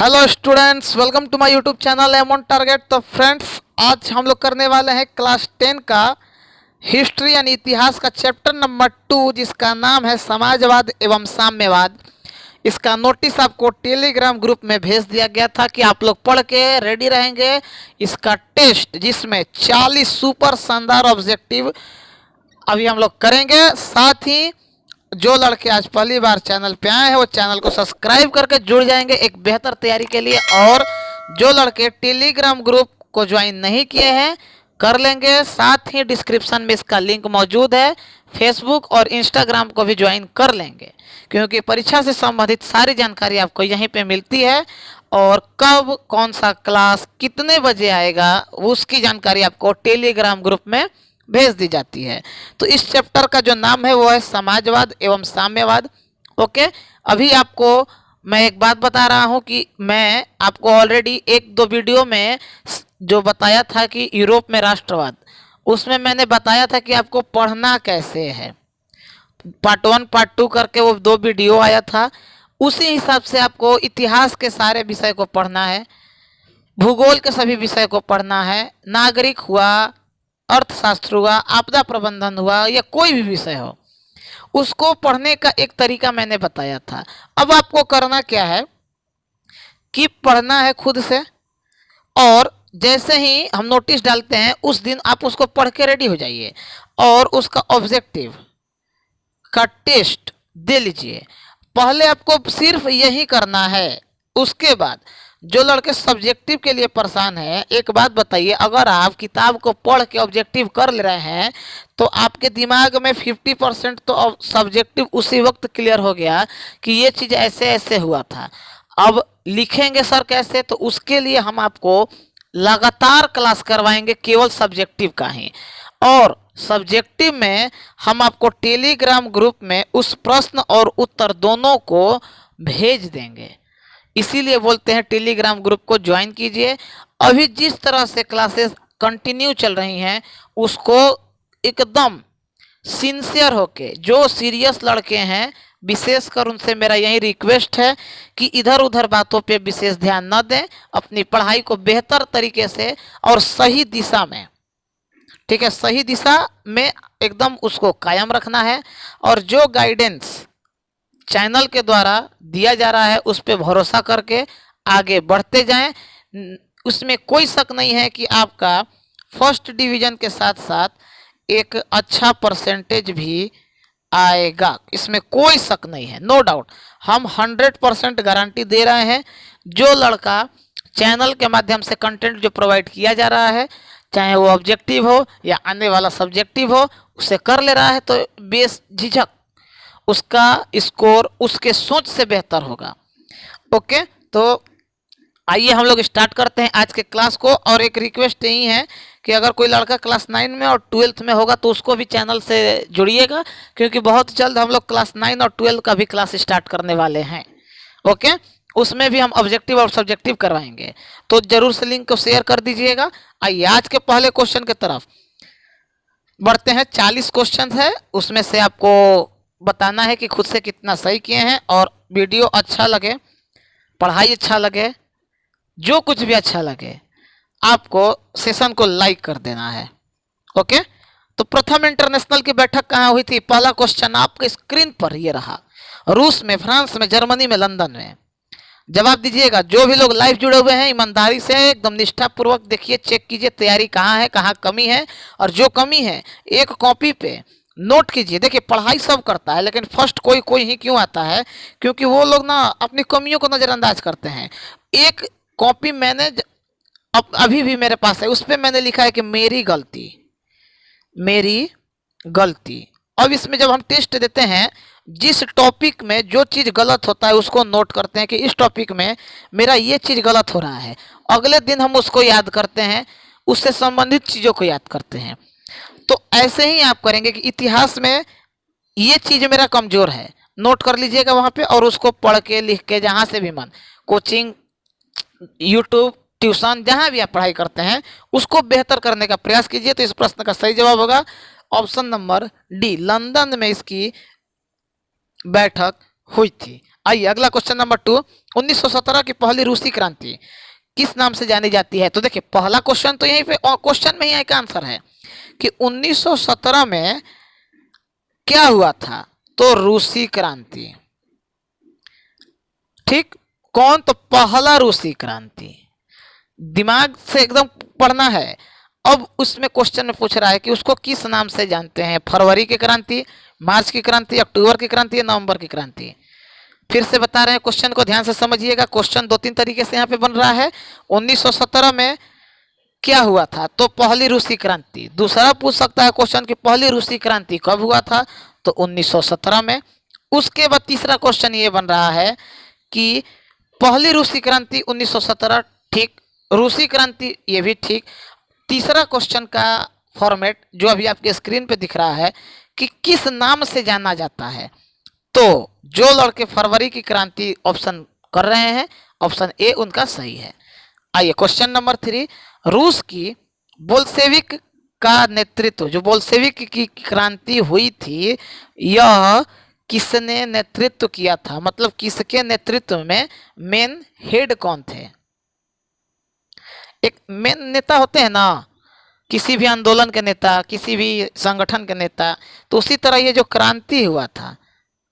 Hello students, welcome to my YouTube channel aim on target. तो friends, आज हम लोग करने वाले हैं क्लास 10 का हिस्ट्री यानी इतिहास का चैप्टर नंबर 2, जिसका नाम है समाजवाद एवं साम्यवाद। इसका नोटिस आपको टेलीग्राम ग्रुप में भेज दिया गया था कि आप लोग पढ़ के रेडी रहेंगे। इसका टेस्ट जिसमें 40 सुपर शानदार ऑब्जेक्टिव अभी हम लोग करेंगे। साथ ही जो लड़के आज पहली बार चैनल पे आए हैं वो चैनल को सब्सक्राइब करके जुड़ जाएंगे एक बेहतर तैयारी के लिए। और जो लड़के टेलीग्राम ग्रुप को ज्वाइन नहीं किए हैं कर लेंगे। साथ ही डिस्क्रिप्शन में इसका लिंक मौजूद है। फेसबुक और इंस्टाग्राम को भी ज्वाइन कर लेंगे, क्योंकि परीक्षा से संबंधित सारी जानकारी आपको यहीं पे मिलती है। और कब कौन सा क्लास कितने बजे आएगा उसकी जानकारी आपको टेलीग्राम ग्रुप में भेज दी जाती है। तो इस चैप्टर का जो नाम है वो है समाजवाद एवं साम्यवाद। ओके, अभी आपको मैं एक बात बता रहा हूँ कि मैं आपको ऑलरेडी एक दो वीडियो में जो बताया था कि यूरोप में राष्ट्रवाद, उसमें मैंने बताया था कि आपको पढ़ना कैसे है। पार्ट 1 पार्ट 2 करके वो 2 वीडियो आया था। उसी हिसाब से आपको इतिहास के सारे विषय को पढ़ना है, भूगोल के सभी विषय को पढ़ना है, नागरिक हुआ, अर्थशास्त्र हुआ, आपदा प्रबंधन हुआ, या कोई भी विषय हो, उसको पढ़ने का एक तरीका मैंने बताया था। अब आपको करना क्या है कि पढ़ना है खुद से, और जैसे ही हम नोटिस डालते हैं उस दिन आप उसको पढ़ के रेडी हो जाइए और उसका ऑब्जेक्टिव का टेस्ट दे लीजिए। पहले आपको सिर्फ यही करना है। उसके बाद जो लड़के सब्जेक्टिव के लिए परेशान है, एक बात बताइए, अगर आप किताब को पढ़ के ऑब्जेक्टिव कर ले रहे हैं तो आपके दिमाग में 50% तो सब्जेक्टिव उसी वक्त क्लियर हो गया कि ये चीज़ ऐसे ऐसे हुआ था। अब लिखेंगे सर कैसे, तो उसके लिए हम आपको लगातार क्लास करवाएंगे केवल सब्जेक्टिव का ही। और सब्जेक्टिव में हम आपको टेलीग्राम ग्रुप में उस प्रश्न और उत्तर दोनों को भेज देंगे। इसीलिए बोलते हैं टेलीग्राम ग्रुप को ज्वाइन कीजिए। अभी जिस तरह से क्लासेस कंटिन्यू चल रही हैं उसको एकदम सिंसियर होके, जो सीरियस लड़के हैं विशेषकर उनसे मेरा यही रिक्वेस्ट है कि इधर उधर बातों पे विशेष ध्यान न दें, अपनी पढ़ाई को बेहतर तरीके से और सही दिशा में, ठीक है, सही दिशा में एकदम उसको कायम रखना है। और जो गाइडेंस चैनल के द्वारा दिया जा रहा है उस पर भरोसा करके आगे बढ़ते जाएं। उसमें कोई शक नहीं है कि आपका फर्स्ट डिवीज़न के साथ साथ एक अच्छा परसेंटेज भी आएगा, इसमें कोई शक नहीं है, नो डाउट। हम 100% गारंटी दे रहे हैं। जो लड़का चैनल के माध्यम से कंटेंट जो प्रोवाइड किया जा रहा है, चाहे वो ऑब्जेक्टिव हो या आने वाला सब्जेक्टिव हो, उसे कर ले रहा है तो बेझिझक उसका स्कोर उसके सोच से बेहतर होगा। ओके, तो आइए हम लोग स्टार्ट करते हैं आज के क्लास को। और एक रिक्वेस्ट यही है कि अगर कोई लड़का क्लास 9 में और 12th में होगा तो उसको भी चैनल से जुड़िएगा, क्योंकि बहुत जल्द हम लोग क्लास 9 और 12 का भी क्लास स्टार्ट करने वाले हैं। ओके, उसमें भी हम ऑब्जेक्टिव और सब्जेक्टिव करवाएंगे, तो जरूर से लिंक को शेयर कर दीजिएगा। आइए आज के पहले क्वेश्चन की तरफ बढ़ते हैं। 40 क्वेश्चन है, उसमें से आपको बताना है कि खुद से कितना सही किए हैं। और वीडियो अच्छा लगे, पढ़ाई अच्छा लगे, जो कुछ भी अच्छा लगे, आपको सेशन को लाइक कर देना है। ओके, तो प्रथम इंटरनेशनल की बैठक कहाँ हुई थी? पहला क्वेश्चन आपके स्क्रीन पर ये रहा। रूस में, फ्रांस में, जर्मनी में, लंदन में। जवाब दीजिएगा। जो भी लोग लाइव जुड़े हुए हैं ईमानदारी से एकदम निष्ठापूर्वक देखिए, चेक कीजिए तैयारी कहाँ है, कहाँ कमी है, और जो कमी है एक कॉपी पे नोट कीजिए। देखिए, पढ़ाई सब करता है, लेकिन फर्स्ट कोई कोई ही क्यों आता है? क्योंकि वो लोग ना अपनी कमियों को नज़रअंदाज करते हैं। एक कॉपी मैंने अभी भी मेरे पास है, उस पर मैंने लिखा है कि मेरी गलती, मेरी गलती। अब इसमें जब हम टेस्ट देते हैं, जिस टॉपिक में जो चीज़ गलत होता है उसको नोट करते हैं कि इस टॉपिक में मेरा ये चीज़ गलत हो रहा है। अगले दिन हम उसको याद करते हैं, उससे संबंधित चीज़ों को याद करते हैं। तो ऐसे ही आप करेंगे कि इतिहास में ये चीज़ मेरा कमज़ोर है, नोट कर लीजिएगा वहाँ पे, और उसको पढ़ के लिख के जहाँ से भी मन, कोचिंग, यूट्यूब, ट्यूशन, जहाँ भी आप पढ़ाई करते हैं उसको बेहतर करने का प्रयास कीजिए। तो इस प्रश्न का सही जवाब होगा ऑप्शन नंबर डी, लंदन में इसकी बैठक हुई थी। आइए अगला क्वेश्चन नंबर 2, 1917 की पहली रूसी क्रांति किस नाम से जानी जाती है? तो देखिए पहला क्वेश्चन तो यहीं पे क्वेश्चन में ही एक आंसर है कि 1917 में क्या हुआ था? तो रूसी क्रांति। ठीक, कौन? तो पहला रूसी क्रांति। दिमाग से एकदम पढ़ना है। अब उसमें क्वेश्चन में पूछ रहा है कि उसको किस नाम से जानते हैं? फरवरी की क्रांति, मार्च की क्रांति, अक्टूबर की क्रांति या नवंबर की क्रांति? फिर से बता रहे हैं, क्वेश्चन को ध्यान से समझिएगा। क्वेश्चन दो तीन तरीके से यहाँ पे बन रहा है। 1917 में क्या हुआ था? तो पहली रूसी क्रांति। दूसरा पूछ सकता है क्वेश्चन कि पहली रूसी क्रांति कब हुआ था? तो 1917 में। उसके बाद तीसरा क्वेश्चन ये बन रहा है कि पहली रूसी क्रांति 1917, ठीक। रूसी क्रांति, ये भी ठीक। तीसरा क्वेश्चन का फॉर्मेट जो अभी आपके स्क्रीन पे दिख रहा है कि किस नाम से जाना जाता है? तो जो लड़के फरवरी की क्रांति ऑप्शन कर रहे हैं, ऑप्शन ए उनका सही है। आइए क्वेश्चन नंबर 3, रूस की बोल्शेविक का नेतृत्व, जो बोल्शेविक की क्रांति हुई थी, यह किसने नेतृत्व किया था? मतलब किसके नेतृत्व में? मेन हेड कौन थे? एक मेन नेता होते हैं ना, किसी भी आंदोलन के नेता, किसी भी संगठन के नेता। तो उसी तरह ये जो क्रांति हुआ था,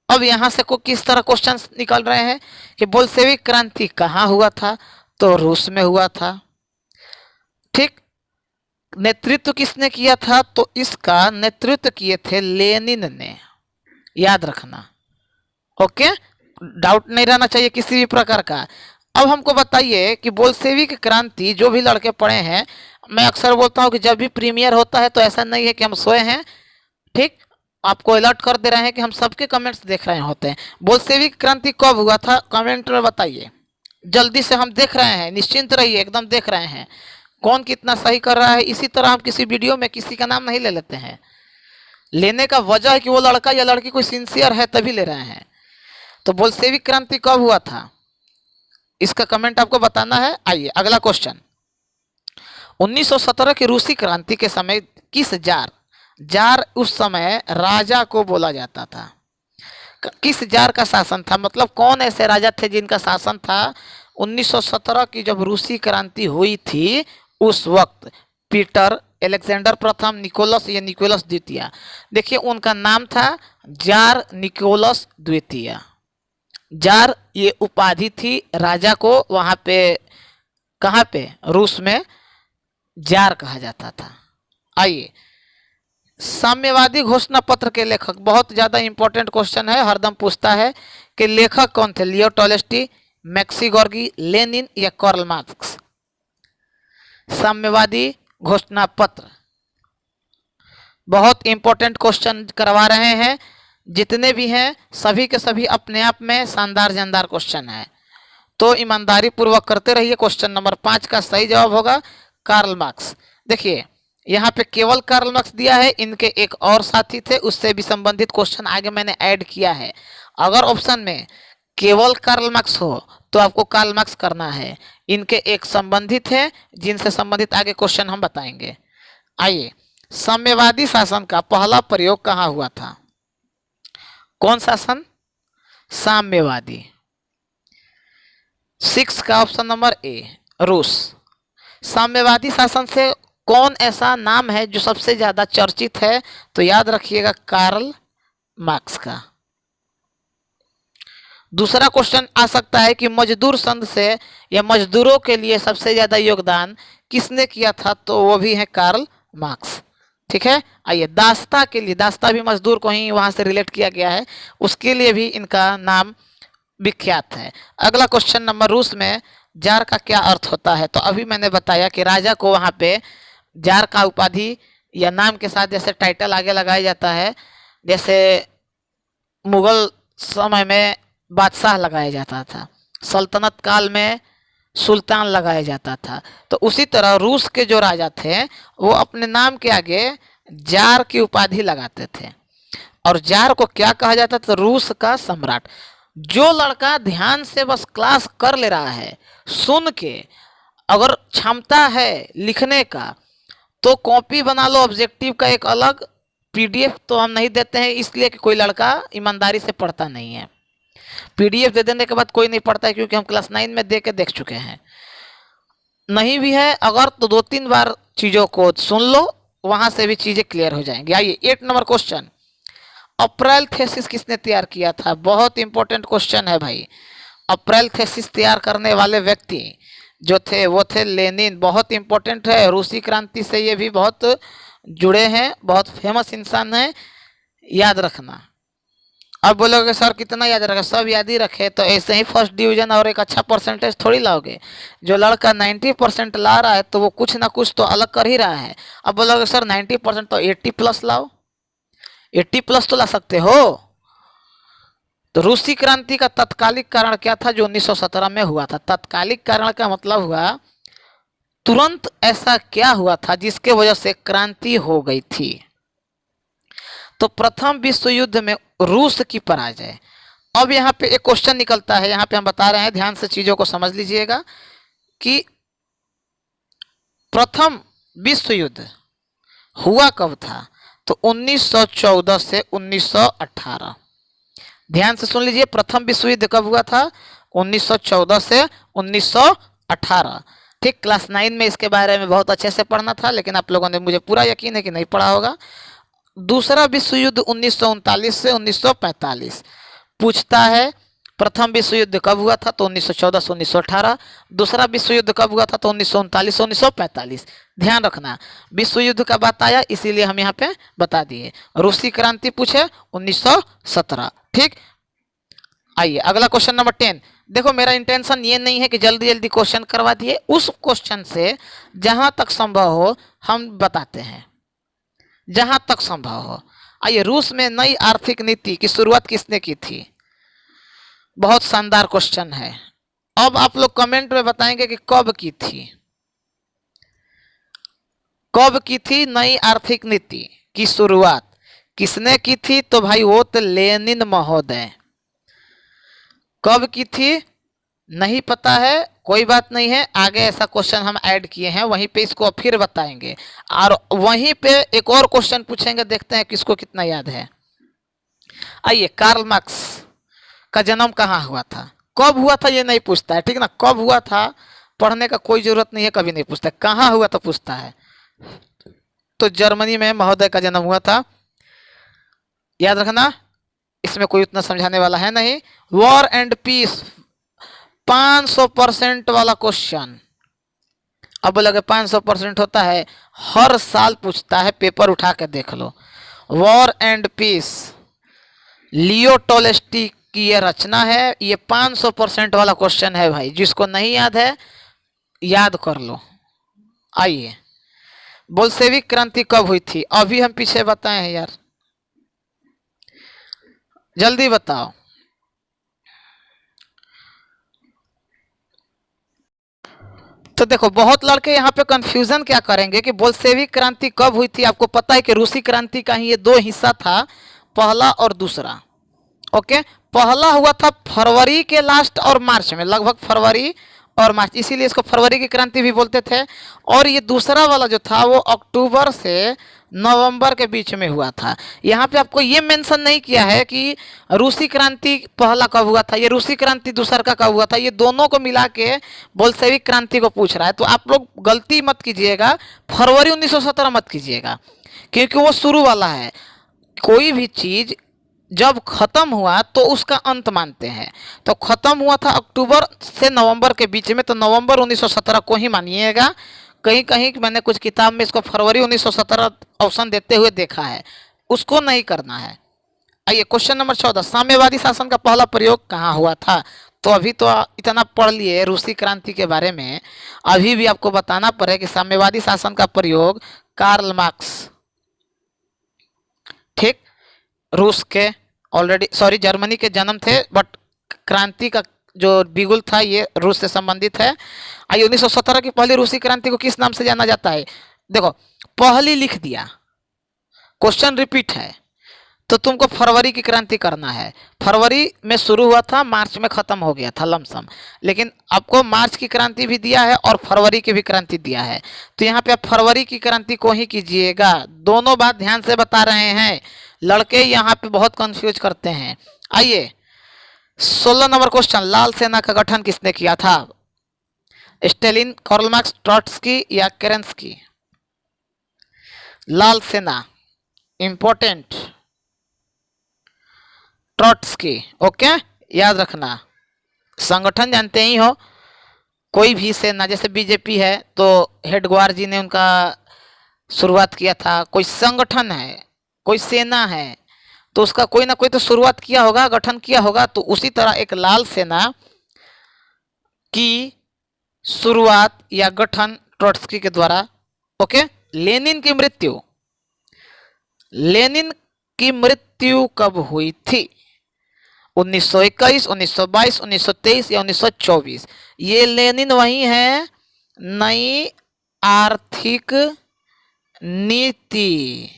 अब यहाँ से को किस तरह क्वेश्चन निकल रहे हैं कि बोल्शेविक क्रांति कहाँ हुआ था? तो रूस में हुआ था। ठीक, नेतृत्व किसने किया था? तो इसका नेतृत्व किए थे लेनिन ने, याद रखना। ओके, डाउट नहीं रहना चाहिए किसी भी प्रकार का। अब हमको बताइए कि बोल्शेविक क्रांति, जो भी लड़के पढ़े हैं, मैं अक्सर बोलता हूँ कि जब भी प्रीमियर होता है तो ऐसा नहीं है कि हम सोए हैं। ठीक, आपको अलर्ट कर दे रहे हैं कि हम सबके कमेंट्स देख रहे होते हैं। बोल्शेविक क्रांति कब हुआ था? कमेंट में बताइए, जल्दी से। हम देख रहे हैं, निश्चिंत रहिए, एकदम देख रहे हैं कौन कितना सही कर रहा है। इसी तरह हम किसी वीडियो में किसी का नाम नहीं ले लेते हैं। लेने का वजह है कि वो लड़का या लड़की कोई सिंसियर है तभी ले रहे हैं। तो बोल्शेविक क्रांति कब हुआ था, इसका कमेंट आपको बताना है। आइए अगला क्वेश्चन, 1917 की रूसी क्रांति के समय किस जार उस समय राजा को बोला जाता था? किस जार का शासन था? मतलब कौन ऐसे राजा थे जिनका शासन था 1917 की जब रूसी क्रांति हुई थी उस वक्त? पीटर, अलेक्जेंडर प्रथम, निकोलस या निकोलस द्वितीय? देखिए उनका नाम था जार निकोलस द्वितीय। जार ये उपाधि थी राजा को, वहाँ पे, कहाँ पे? रूस में जार कहा जाता था। आइए, साम्यवादी घोषणा पत्र के लेखक, बहुत ज़्यादा इंपॉर्टेंट क्वेश्चन है, हरदम पूछता है कि लेखक कौन थे? Leo Tolstoy, maxi Gorky, Lenin या कार्ल मार्क्स? साम्यवादी घोषणा पत्र बहुत इंपॉर्टेंट क्वेश्चन करवा रहे हैं। जितने भी हैं सभी के सभी अपने आप में शानदार जानदार क्वेश्चन है, तो ईमानदारी पूर्वक करते रहिए। क्वेश्चन नंबर 5 का सही जवाब होगा कार्ल मार्क्स। देखिए यहाँ पे केवल कार्ल मार्क्स दिया है, इनके एक और साथी थे, उससे भी संबंधित क्वेश्चन आगे मैंने ऐड किया है। अगर ऑप्शन में केवल कार्ल मार्क्स हो तो आपको कार्ल मार्क्स करना है। इनके एक संबंधित है जिनसे संबंधित आगे क्वेश्चन हम बताएंगे। आइए, साम्यवादी शासन का पहला प्रयोग कहाँ हुआ था? कौन शासन? साम्यवादी। 6 का ऑप्शन नंबर ए, रूस। साम्यवादी शासन से कौन ऐसा नाम है जो सबसे ज्यादा चर्चित है? तो याद रखिएगा कार्ल मार्क्स का। दूसरा क्वेश्चन आ सकता है कि मजदूर संघ से या मजदूरों के लिए सबसे ज्यादा योगदान किसने किया था? तो वो भी है कार्ल मार्क्स। ठीक है, आइए, दास्ता के लिए, दास्ता भी मजदूर को ही वहां से रिलेट किया गया है, उसके लिए भी इनका नाम विख्यात है। अगला क्वेश्चन नंबर, रूस में जार का क्या अर्थ होता है? तो अभी मैंने बताया कि राजा को वहाँ पे जार का उपाधि या नाम के साथ जैसे टाइटल आगे लगाया जाता है, जैसे मुगल समय में बादशाह लगाया जाता था, सल्तनत काल में सुल्तान लगाया जाता था, तो उसी तरह रूस के जो राजा थे वो अपने नाम के आगे जार की उपाधि लगाते थे। और जार को क्या कहा जाता था? रूस का सम्राट। जो लड़का ध्यान से बस क्लास कर ले रहा है, सुन के, अगर क्षमता है लिखने का तो कॉपी बना लो, ऑब्जेक्टिव का एक अलग, पीडीएफ तो हम नहीं देते हैं इसलिए कि कोई लड़का ईमानदारी से पढ़ता नहीं है। पीडीएफ दे देने के बाद कोई नहीं पढ़ता है, क्योंकि हम क्लास 9 में दे के देख चुके हैं। नहीं भी है अगर तो 2-3 बार चीज़ों को सुन लो, वहां से भी चीज़ें क्लियर हो जाएंगी। आइए 8 नंबर क्वेश्चन, अप्रैल थीसिस किसने तैयार किया था? बहुत इंपॉर्टेंट क्वेश्चन है भाई। अप्रैल थीसिस तैयार करने वाले व्यक्ति जो थे वो थे लेनिन। बहुत इंपॉर्टेंट है, रूसी क्रांति से ये भी बहुत जुड़े हैं, बहुत फेमस इंसान है, याद रखना। अब बोलोगे सर कितना याद रखे? सब याद ही रखे तो ऐसे ही फर्स्ट डिवीजन और एक अच्छा परसेंटेज थोड़ी लाओगे। जो लड़का 90% ला रहा है तो वो कुछ ना कुछ तो अलग कर ही रहा है। अब बोलोगे सर 90% तो 80+ लाओ, 80+ तो ला सकते हो। तो रूसी क्रांति का तत्कालिक कारण क्या था जो 1917 में हुआ था? तत्कालिक कारण का मतलब हुआ तुरंत ऐसा क्या हुआ था जिसके वजह से क्रांति हो गई थी? तो प्रथम विश्व युद्ध में रूस की पराजय। अब यहाँ पे एक क्वेश्चन निकलता है, यहाँ पे हम बता रहे हैं, ध्यान से चीजों को समझ लीजिएगा कि प्रथम विश्व युद्ध हुआ कब था? तो 1914 से 1918। ध्यान से सुन लीजिए, प्रथम विश्व युद्ध कब हुआ था? 1914 से 1918। ठीक, क्लास 9 में इसके बारे में बहुत अच्छे से पढ़ना था, लेकिन आप लोगों ने, मुझे पूरा यकीन है कि नहीं पढ़ा होगा। दूसरा विश्व युद्ध 1939 से 1945 पूछता है। प्रथम विश्व युद्ध कब हुआ था? तो 1914 से 1918। दूसरा विश्व युद्ध कब हुआ था? तो 1939 से 1945। ध्यान रखना, विश्व युद्ध का बात आया इसीलिए हम यहाँ पे बता दिए। रूसी क्रांति पूछे 1917। ठीक, आइए अगला क्वेश्चन नंबर 10। देखो मेरा इंटेंशन ये नहीं है कि जल्दी जल्दी क्वेश्चन करवा दिए, उस क्वेश्चन से जहां तक संभव हो हम बताते हैं, जहां तक संभव हो। आइए, रूस में नई आर्थिक नीति की शुरुआत किसने की थी? बहुत शानदार क्वेश्चन है। अब आप लोग कमेंट में बताएंगे कि कब की थी, कब की थी नई आर्थिक नीति की शुरुआत किसने की थी? तो भाई वो तो लेनिन महोदय। कब की थी नहीं पता है, कोई बात नहीं है, आगे ऐसा क्वेश्चन हम ऐड किए हैं, वहीं पे इसको फिर बताएंगे और वहीं पे एक और क्वेश्चन पूछेंगे, देखते हैं किसको कितना याद है। आइए, कार्ल मार्क्स का जन्म कहाँ हुआ था? कब हुआ था ये नहीं पूछता है, ठीक ना, कब हुआ था पढ़ने का कोई जरूरत नहीं है, कभी नहीं पूछता, कहाँ हुआ तो पूछता है। तो जर्मनी में महोदय का जन्म हुआ था, याद रखना, इसमें कोई उतना समझाने वाला है नहीं। वॉर एंड पीस 500% वाला क्वेश्चन। अब बोलोगे 500% होता है, हर साल पूछता है, पेपर उठा के देख लो। War and piece Leo Tolstoy की ये रचना है, ये 500% वाला क्वेश्चन है भाई, जिसको नहीं याद है याद कर लो। आइए, बोल्शेविक क्रांति कब हुई थी? अभी हम पीछे बताए हैं यार, जल्दी बताओ। तो देखो बहुत लड़के यहाँ पे कंफ्यूजन क्या करेंगे कि बोल्शेविक क्रांति कब हुई थी। आपको पता है कि रूसी क्रांति का ही ये दो हिस्सा था, पहला और दूसरा। ओके, पहला हुआ था फरवरी के लास्ट और मार्च में, लगभग फरवरी और मार्च, इसीलिए इसको फरवरी की क्रांति भी बोलते थे। और ये दूसरा वाला जो था वो अक्टूबर से नवंबर के बीच में हुआ था। यहाँ पे आपको ये मेंशन नहीं किया है कि रूसी क्रांति पहला कब हुआ था, ये रूसी क्रांति दूसरा का कब हुआ था, ये दोनों को मिला के बोल्शेविक क्रांति को पूछ रहा है। तो आप लोग गलती मत कीजिएगा, फरवरी 1917 मत कीजिएगा, क्योंकि वो शुरू वाला है। कोई भी चीज़ जब खत्म हुआ तो उसका अंत मानते हैं, तो खत्म हुआ था अक्टूबर से नवंबर के बीच में, तो नवंबर 1917 को ही मानिएगा। कहीं कहीं मैंने कुछ किताब में इसको फरवरी 1917 ऑप्शन देते हुए देखा है, उसको नहीं करना है। आइए क्वेश्चन नंबर 14, साम्यवादी शासन का पहला प्रयोग कहाँ हुआ था? तो अभी तो इतना पढ़ लिए रूसी क्रांति के बारे में, अभी भी आपको बताना पड़े कि साम्यवादी शासन का प्रयोग कार्ल मार्क्स, ठीक, रूस के ऑलरेडी, सॉरी जर्मनी के जन्म थे, बट क्रांति का जो बिगुल था ये रूस से संबंधित है। आइए 1917 की पहली रूसी क्रांति को किस नाम से जाना जाता है? देखो पहली लिख दिया, क्वेश्चन रिपीट है, तो तुमको फरवरी की क्रांति करना है। फरवरी में शुरू हुआ था, मार्च में खत्म हो गया था लमसम, लेकिन आपको मार्च की क्रांति भी दिया है और फरवरी की भी क्रांति दिया है, तो यहाँ पे आप फरवरी की क्रांति को ही कीजिएगा। दोनों बात ध्यान से बता रहे हैं, लड़के यहाँ पे बहुत कंफ्यूज करते हैं। आइए, 16 नंबर क्वेश्चन, लाल सेना का गठन किसने किया था? स्टेलिन, कार्ल मार्क्स, ट्रॉट्स्की या केरेंस्की? लाल सेना इंपॉर्टेंट, ट्रॉट्स्की। ओके, याद रखना। संगठन जानते ही हो, कोई भी सेना, जैसे बीजेपी है तो हेडगवार जी ने उनका शुरुआत किया था। कोई संगठन है, कोई सेना है, तो उसका कोई ना कोई तो शुरुआत किया होगा, गठन किया होगा। तो उसी तरह एक लाल सेना की शुरुआत या गठन ट्रॉट्स्की के द्वारा। ओके, लेनिन की मृत्यु, लेनिन की मृत्यु कब हुई थी? 1921, 1922, 1923 या 1924? ये लेनिन वही है नई आर्थिक नीति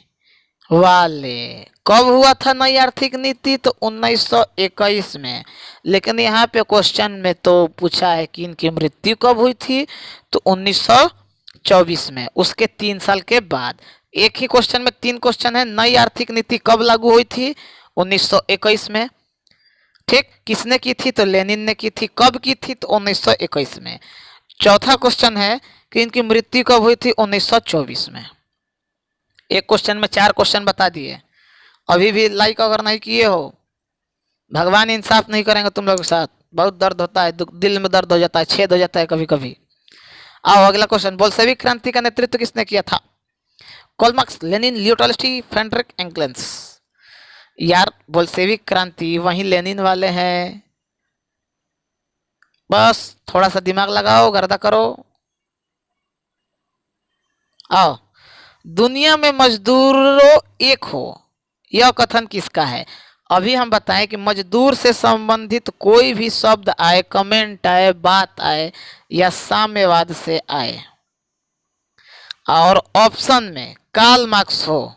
वाले। कब हुआ था नई आर्थिक नीति? तो 1921 में। लेकिन यहाँ पे क्वेश्चन में तो पूछा है कि इनकी मृत्यु कब हुई थी, तो 1924 में, उसके 3 साल के बाद। एक ही क्वेश्चन में 3 क्वेश्चन है। नई आर्थिक नीति कब लागू हुई थी? 1921 में। ठीक, किसने की थी? तो लेनिन ने की थी। कब की थी? तो 1921 में। चौथा क्वेश्चन है कि इनकी मृत्यु कब हुई थी? 1924 में। एक क्वेश्चन में 4 क्वेश्चन बता दिए। अभी भी लाइक अगर नहीं किए हो, भगवान इंसाफ नहीं करेंगे तुम लोगों के साथ। बहुत दर्द होता है, दिल में दर्द हो जाता है, छेद हो जाता है कभी कभी। आओ अगला क्वेश्चन, बोल्शेविक क्रांति का नेतृत्व किसने किया था? Karl Marx, Lenin, Leo Tolstoy, Friedrich Engels? यार बोल्शेविक क्रांति वही लेनिन वाले हैं। बस थोड़ा सा दिमाग लगाओ, गर्दा करो। आओ, दुनिया में मजदूरों एक हो, यह कथन किसका है? अभी हम बताएं कि मजदूर से संबंधित कोई भी शब्द आए, कमेंट आए, बात आए या साम्यवाद से आए और ऑप्शन में कार्ल मार्क्स हो,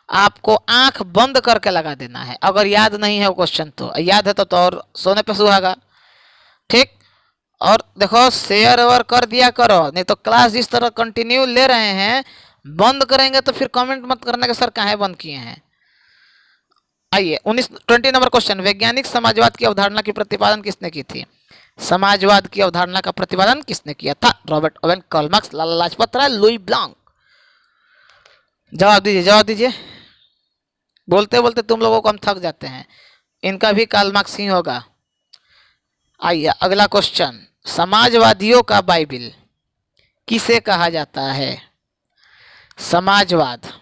आपको आंख बंद करके लगा देना है। अगर याद नहीं है वो क्वेश्चन, तो याद है तो और सोने पे सुहागा। ठीक, और देखो शेयर ओवर कर दिया करो, नहीं तो क्लास जिस तरह कंटिन्यू ले रहे हैं, बंद करेंगे तो फिर कमेंट मत करने के सर कहाँ बंद किए हैं। आइए 20 नंबर क्वेश्चन, वैज्ञानिक समाजवाद की अवधारणा की प्रतिपादन किसने की थी? समाजवाद की अवधारणा का प्रतिपादन किसने किया था? Robert Owen, Karl Marx, Lala Lajpat Rai, Louis Blanc? जवाब दीजिए, जवाब दीजिए। बोलते बोलते तुम लोगों को हम थक जाते हैं। इनका भी कार्ल मार्क्स ही होगा। आइए अगला क्वेश्चन, समाजवादियों का बाइबिल किसे कहा जाता है? समाजवाद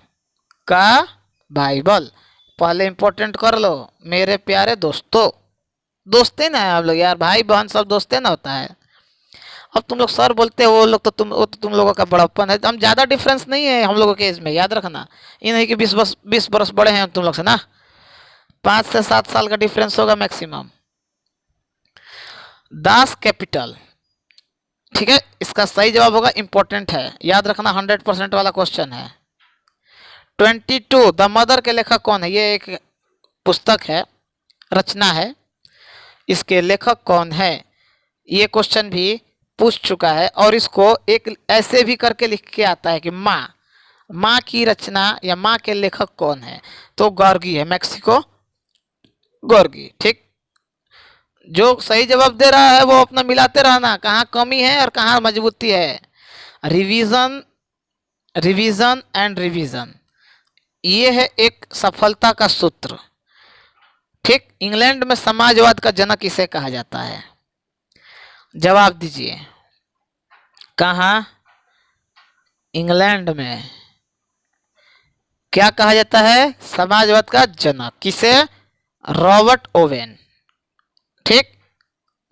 का बाइबल। पहले इंपॉर्टेंट कर लो मेरे प्यारे दोस्तों। दोस्ते ना है हम लोग यार, भाई बहन सब दोस्ते ना होता है। अब तुम लोग सर बोलते हो, वो लोग तो तुम लोगों का बड़प्पन है। हम ज़्यादा डिफरेंस नहीं है हम लोगों के एज में, याद रखना। ये नहीं कि 20 बरस बड़े हैं तुम लोग से ना, 5 से 7 साल का डिफरेंस होगा मैक्सिमम। दास कैपिटल, ठीक है, इसका सही जवाब होगा, इंपॉर्टेंट है, याद रखना, 100% वाला क्वेश्चन है। 22 द मदर के लेखक कौन है? ये एक पुस्तक है, रचना है। इसके लेखक कौन है? ये क्वेश्चन भी पूछ चुका है। और इसको एक ऐसे भी करके लिख के आता है कि माँ की रचना या माँ के लेखक कौन है? तो गॉर्गी है, मैक्सिको गॉर्गी। ठीक, जो सही जवाब दे रहा है वो अपना मिलाते रहना, कहाँ कमी है और कहाँ मजबूती है। रिवीजन, रिवीजन एंड रिवीजन, ये है एक सफलता का सूत्र। ठीक, इंग्लैंड में समाजवाद का जनक इसे कहा जाता है। जवाब दीजिए, कहाँ? इंग्लैंड में क्या कहा जाता है? समाजवाद का जनक किसे? Robert Owen. ठीक,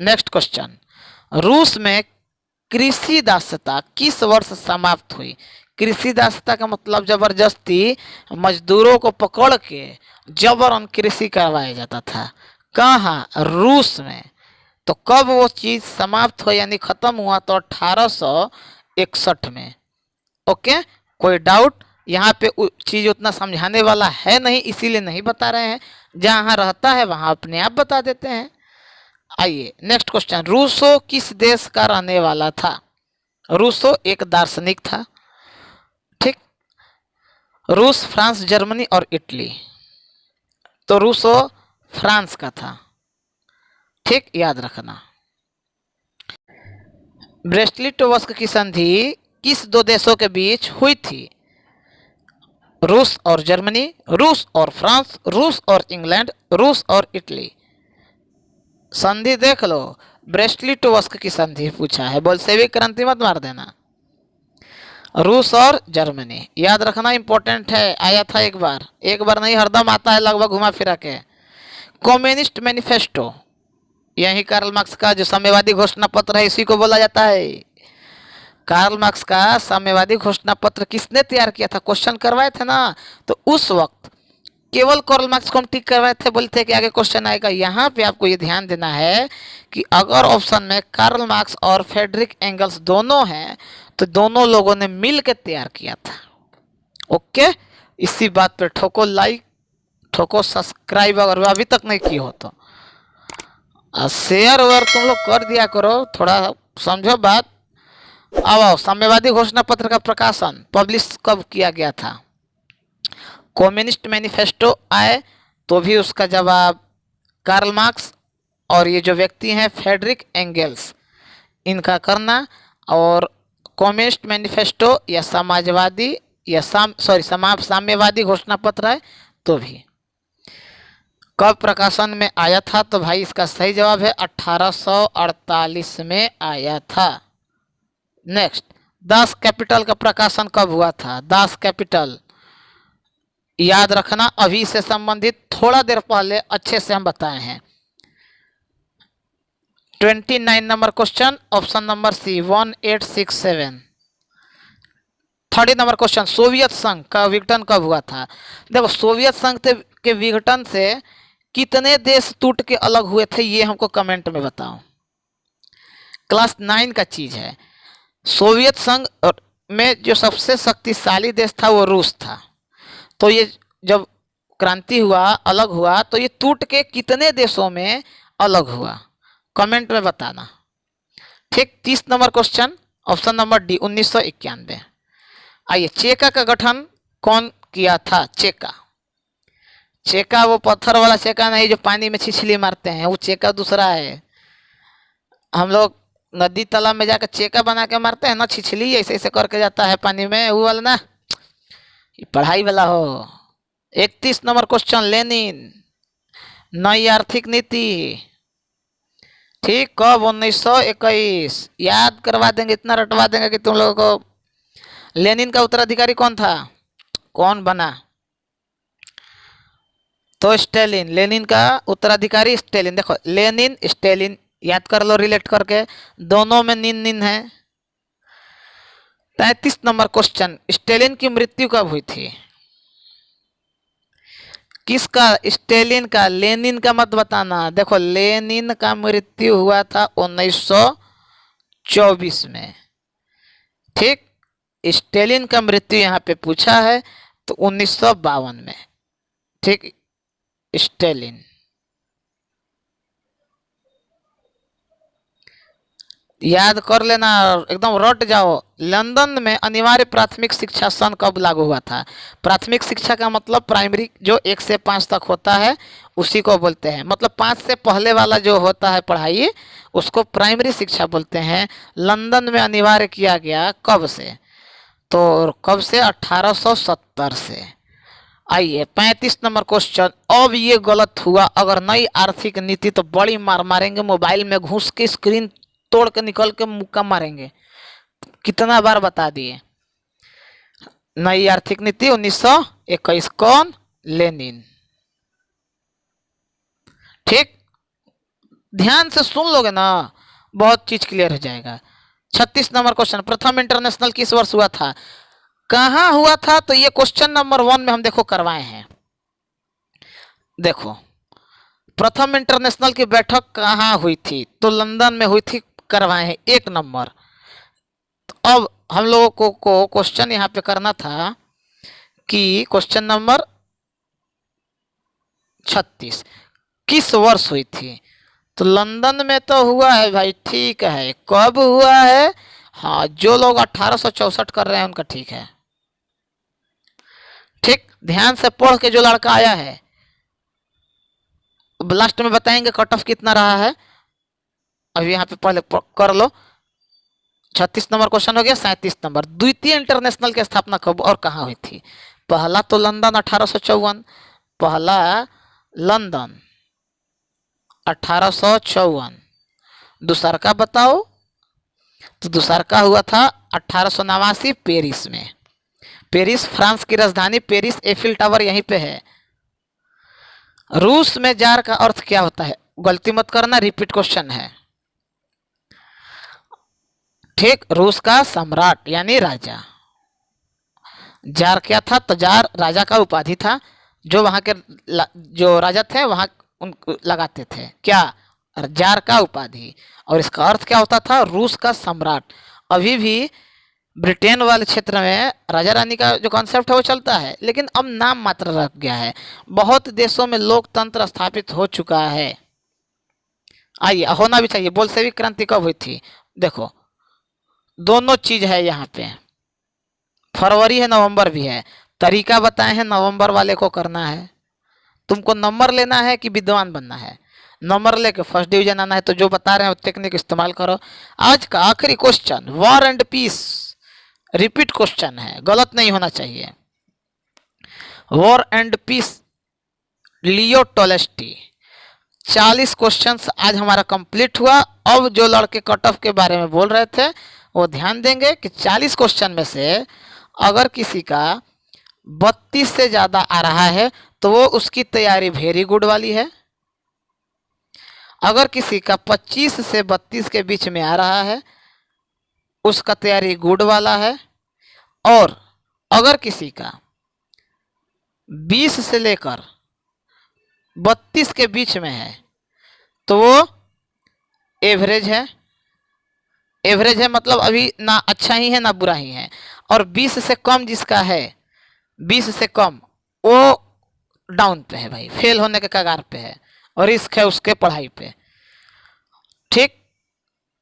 नेक्स्ट क्वेश्चन, रूस में कृषि दासता किस वर्ष समाप्त हुई? कृषि दासता का मतलब जबरदस्ती मजदूरों को पकड़ के जबरन कृषि करवाया जाता था। कहाँ? रूस में। तो कब वो चीज समाप्त हो यानी खत्म हुआ? तो 1861 में। ओके, कोई डाउट? यहाँ पे चीज उतना समझाने वाला है नहीं, इसीलिए नहीं बता रहे हैं। जहाँ रहता है वहाँ अपने आप बता देते हैं। आइए नेक्स्ट क्वेश्चन, रूसो किस देश का रहने वाला था? रूसो एक दार्शनिक था। ठीक, रूस, फ्रांस, जर्मनी और इटली। तो रूसो फ्रांस का था। ठीक, याद रखना। ब्रेस्ट-लिटोवस्क की संधि किस दो देशों के बीच हुई थी? रूस और जर्मनी, रूस और फ्रांस, रूस और इंग्लैंड, रूस और इटली। संधि देख लो, ब्रेस्ट-लिटोवस्क की संधि पूछा है, बोल्शेविक क्रांति मत मार देना। रूस और जर्मनी याद रखना, इंपॉर्टेंट है, आया था एक बार नहीं, हरदम आता है लगभग घुमा फिरा के। कम्युनिस्ट मैनिफेस्टो, यही कार्ल मार्क्स का जो साम्यवादी घोषणा पत्र है, इसी को बोला जाता है। कार्ल मार्क्स का साम्यवादी घोषणा पत्र किसने तैयार किया था? क्वेश्चन करवाए थे ना, तो उस वक्त केवल कार्ल मार्क्स को हम टिक करवाए थे, बोलते कि आगे क्वेश्चन आएगा। यहाँ पे आपको ये ध्यान देना है कि अगर ऑप्शन में कार्ल मार्क्स और फ्रेडरिक एंगल्स दोनों हैं तो दोनों लोगों ने मिल के तैयार किया था। ओके, इसी बात पे ठोको लाइक, ठोको सब्सक्राइब अगर अभी तक नहीं की हो तो, शेयर वगैरह तुम लोग कर दिया करो, थोड़ा समझो बात। अब साम्यवादी घोषणा पत्र का प्रकाशन पब्लिश कब किया गया था? कम्युनिस्ट मैनिफेस्टो आए तो भी उसका जवाब कार्ल मार्क्स और ये जो व्यक्ति हैं फ्रेडरिक एंगल्स, इनका करना। और कम्युनिस्ट मैनिफेस्टो या समाजवादी या साम्यवादी घोषणा पत्र है तो भी कब प्रकाशन में आया था? तो भाई इसका सही जवाब है 1848 में आया था। नेक्स्ट, दास कैपिटल का प्रकाशन कब हुआ था? दास कैपिटल याद रखना, अभी से संबंधित थोड़ा देर पहले अच्छे से हम बताए हैं। 29 number question, option number C 1867। 30 number question, Soviet संघ का विघटन कब हुआ था? देखो, सोवियत संघ के विघटन से कितने देश टूट के अलग हुए थे ये हमको कमेंट में बताओ। क्लास 9 का चीज है। सोवियत संघ में जो सबसे शक्तिशाली देश था वो रूस था। तो ये जब क्रांति हुआ, अलग हुआ, तो ये टूट के कितने देशों में अलग हुआ, कमेंट में बताना। ठीक, 30 number question, option number D 1991। आइए, चेका का गठन कौन किया था? चेका वो पत्थर वाला चेका नहीं जो पानी में छिछली मारते हैं, वो चेका दूसरा है। हम लोग नदी तालाब में जाकर चेका बना के मारते हैं ना, छिछली ऐसे ऐसे करके जाता है पानी में, वो वाला ना, पढ़ाई वाला हो। 31 नंबर क्वेश्चन, लेनिन, नई आर्थिक नीति, ठीक, कब? 1921। याद करवा देंगे, इतना रटवा देंगे कि तुम लोगों को। लेनिन का उत्तराधिकारी कौन था? कौन बना? तो स्टेलिन, लेनिन का उत्तराधिकारी स्टेलिन। देखो, लेनिन स्टेलिन याद कर लो रिलेट करके, दोनों में निन निन है। 33 नंबर क्वेश्चन, स्टेलिन की मृत्यु कब हुई थी? किसका? स्टेलिन का। लेनिन का मत बताना। देखो, लेनिन का मृत्यु हुआ था 1924 में। ठीक, स्टेलिन का मृत्यु यहाँ पे पूछा है तो 1952 में। ठीक, स्टेलिन याद कर लेना, एकदम रट जाओ। लंदन में अनिवार्य प्राथमिक शिक्षा सन कब लागू हुआ था? प्राथमिक शिक्षा का मतलब प्राइमरी, जो 1 से 5 तक होता है उसी को बोलते हैं। मतलब 5 से पहले वाला जो होता है पढ़ाई, उसको प्राइमरी शिक्षा बोलते हैं। लंदन में अनिवार्य किया गया कब से? तो कब से? 1870 से। आइए, 35 नंबर क्वेश्चन, अब ये गलत हुआ, अगर नई आर्थिक नीति तो बड़ी मार मारेंगे, मोबाइल में घुस के स्क्रीन तोड़ के निकल के मुक्का मारेंगे। कितना बार बता दिए। नई आर्थिक नीति 1921, कौन? लेनिन। ठीक, ध्यान से सुन लोगे ना, बहुत चीज क्लियर हो जाएगा। 36 नंबर क्वेश्चन, प्रथम इंटरनेशनल किस वर्ष हुआ था? कहाँ हुआ था? तो ये क्वेश्चन नंबर 1 में हम देखो करवाए हैं। देखो, प्रथम इंटरनेशनल की बैठक कहाँ हुई थी? तो लंदन में हुई थी, करवाए हैं 1 नंबर। तो अब हम लोगों को क्वेश्चन यहाँ पे करना था कि क्वेश्चन नंबर 36 किस वर्ष हुई थी? तो लंदन में तो हुआ है भाई, ठीक है, कब हुआ है? हाँ, जो लोग 1864 कर रहे हैं उनका ठीक है। ठीक, ध्यान से पढ़ के जो लड़का आया है, लास्ट में बताएंगे कट ऑफ कितना रहा है। अभी यहाँ पे पहले कर लो। 36 नंबर क्वेश्चन हो गया। 37 नंबर, द्वितीय इंटरनेशनल की स्थापना कब और कहाँ हुई थी? पहला तो लंदन 1854, पहला लंदन 1854। दूसरा का बताओ? तो दूसरा का हुआ था 1889 पेरिस में। पेरिस फ्रांस की राजधानी, पेरिस एफिल टावर यहीं पे है। रूस में जार का अर्थ क्या होता है? गलती मत करना, रिपीट क्वेश्चन है। ठीक, रूस का सम्राट यानी राजा। जार क्या था? तो जार राजा का उपाधि था, जो वहां के जो राजा थे वहां उनको लगाते थे। क्या? जार का उपाधि। और इसका अर्थ क्या होता था? रूस का सम्राट। अभी भी ब्रिटेन वाले क्षेत्र में राजा रानी का जो कॉन्सेप्ट है वो चलता है, लेकिन अब नाम मात्र रख गया है। बहुत देशों में लोकतंत्र स्थापित हो चुका है। आइए, होना भी चाहिए। बोल्शेविक क्रांति कब हुई थी? देखो, दोनों चीज है यहाँ पे, फरवरी है, नवंबर भी है। तरीका बताए हैं, नवंबर वाले को करना है। तुमको नंबर लेना है कि विद्वान बनना है? नंबर लेके फर्स्ट डिवीजन आना है। तो जो बता रहे हैं वो टेक्निक इस्तेमाल करो। आज का आखिरी question, war and peace, repeat question है, गलत नहीं होना चाहिए। War and piece, Leo Tolstoy. 40 questions आज हमारा कंप्लीट हुआ। अब जो लड़के कट ऑफ के बारे में बोल रहे थे वो ध्यान देंगे कि 40 क्वेश्चन में से अगर किसी का 32 से ज़्यादा आ रहा है तो वो उसकी तैयारी वेरी गुड वाली है। अगर किसी का 25 से 32 के बीच में आ रहा है उसका तैयारी गुड वाला है। और अगर किसी का 20 से लेकर 32 के बीच में है तो वो एवरेज है। एवरेज है मतलब अभी ना अच्छा ही है ना बुरा ही है। और 20 से कम जिसका है, 20 से कम, वो डाउन पे है भाई, फेल होने के कगार पे है और रिस्क है उसके पढ़ाई पे। ठीक,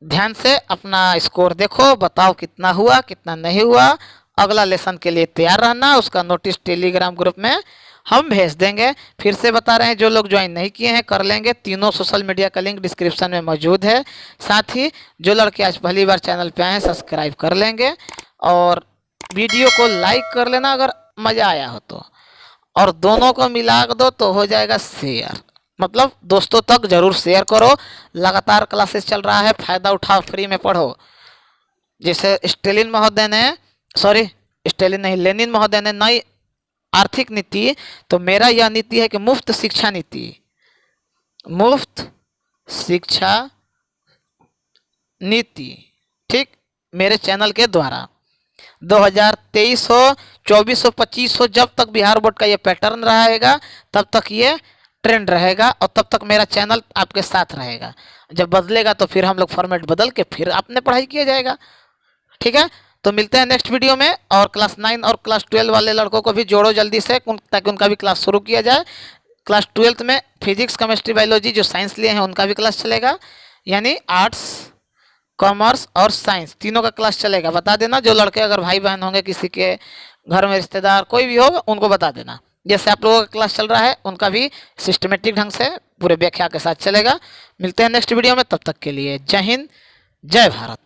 ध्यान से अपना स्कोर देखो, बताओ कितना हुआ कितना नहीं हुआ। अगला लेसन के लिए तैयार रहना। उसका नोटिस टेलीग्राम ग्रुप में हम भेज देंगे। फिर से बता रहे हैं, जो लोग ज्वाइन नहीं किए हैं कर लेंगे। तीनों सोशल मीडिया का लिंक डिस्क्रिप्शन में मौजूद है। साथ ही जो लड़के आज पहली बार चैनल पे आए हैं सब्सक्राइब कर लेंगे और वीडियो को लाइक कर लेना अगर मज़ा आया हो तो, और दोनों को मिला दो तो हो जाएगा शेयर। मतलब दोस्तों तक जरूर शेयर करो। लगातार क्लासेस चल रहा है, फ़ायदा उठाओ, फ्री में पढ़ो। जैसे स्टेलिन महोदय ने, सॉरी स्टेलिन नहीं, लेनिन महोदय ने नई आर्थिक नीति, तो मेरा यह नीति है कि मुफ्त शिक्षा नीति, मुफ्त शिक्षा नीति। ठीक, मेरे चैनल के द्वारा 2023 हो, 24 हो, 25 हो, जब तक बिहार बोर्ड का ये पैटर्न रहेगा तब तक ये ट्रेंड रहेगा और तब तक मेरा चैनल आपके साथ रहेगा। जब बदलेगा तो फिर हम लोग फॉर्मेट बदल के फिर आपने पढ़ाई किया जाएगा। ठीक है, तो मिलते हैं नेक्स्ट वीडियो में। और क्लास 9 और क्लास 12 वाले लड़कों को भी जोड़ो जल्दी से, ताकि उनका भी क्लास शुरू किया जाए। क्लास 12th में फिजिक्स, केमिस्ट्री, बायोलॉजी जो साइंस लिए हैं उनका भी क्लास चलेगा, यानी आर्ट्स, कॉमर्स और साइंस तीनों का क्लास चलेगा। बता देना, जो लड़के अगर भाई बहन होंगे, किसी के घर में रिश्तेदार कोई भी होगा, उनको बता देना। जैसे आप लोगों का क्लास चल रहा है उनका भी सिस्टमेटिक ढंग से पूरे व्याख्या के साथ चलेगा। मिलते हैं नेक्स्ट वीडियो में, तब तक के लिए जय हिंद, जय भारत।